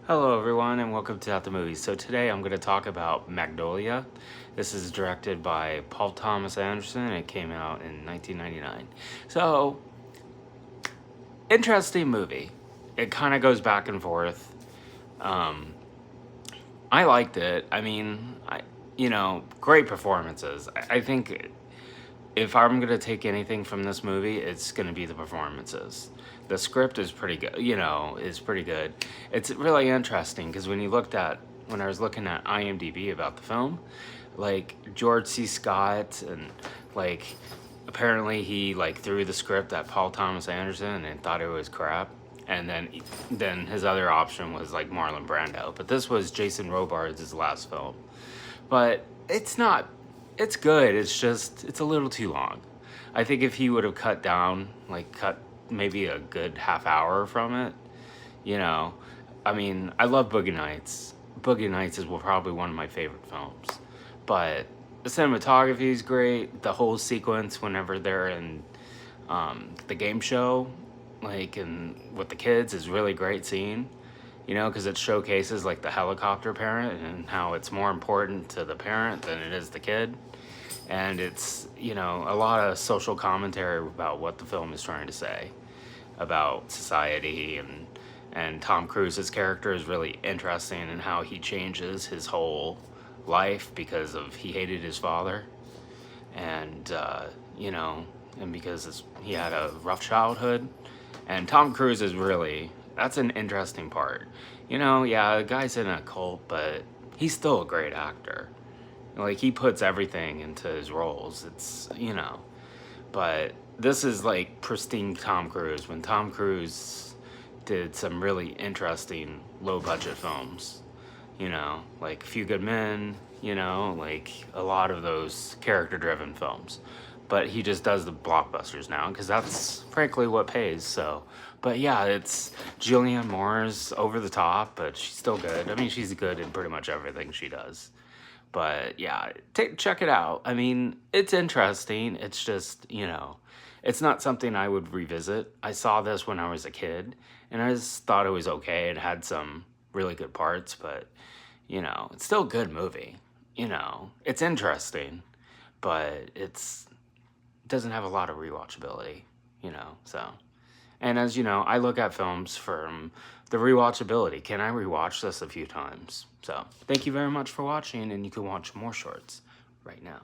Hello everyone and welcome to At the Movies. So today I'm going to talk about Magnolia. This is directed by Paul Thomas Anderson and it came out in 1999. So, interesting movie. It kind of goes back and forth. I liked it. Great performances. I think if I'm going to take anything from this movie, it's going to be the performances. The script is pretty good, is pretty good. It's really interesting because when I was looking at IMDb about the film, like George C. Scott and like apparently he like threw the script at Paul Thomas Anderson and thought it was crap. And then his other option was like Marlon Brando. But this was Jason Robards' last film. But it's good. It's a little too long. I think if he would have cut maybe a good half hour from it, I love Boogie Nights. Boogie Nights is probably one of my favorite films. But the cinematography is great. The whole sequence whenever they're in the game show, and with the kids is really great scene. Because it showcases like the helicopter parent and how it's more important to the parent than it is the kid. And it's, a lot of social commentary about what the film is trying to say about society, and Tom Cruise's character is really interesting in how he changes his whole life because he hated his father, and and because he had a rough childhood. And Tom Cruise that's an interesting part. Yeah, the guy's in a cult, but he's still a great actor. Like, he puts everything into his roles. But this is like pristine Tom Cruise, when Tom Cruise did some really interesting low-budget films. Like A Few Good Men, like a lot of those character-driven films. But he just does the blockbusters now because that's frankly what pays. So, but yeah, it's Julianne Moore's over the top, but she's still good. I mean, she's good in pretty much everything she does. But yeah, check it out. I mean, it's interesting. It's just, it's not something I would revisit. I saw this when I was a kid, and I just thought it was okay. It had some really good parts, but, it's still a good movie. It's interesting, but it doesn't have a lot of rewatchability, so. And as you know, I look at films from the rewatchability. Can I rewatch this a few times? So, thank you very much for watching, and you can watch more shorts right now.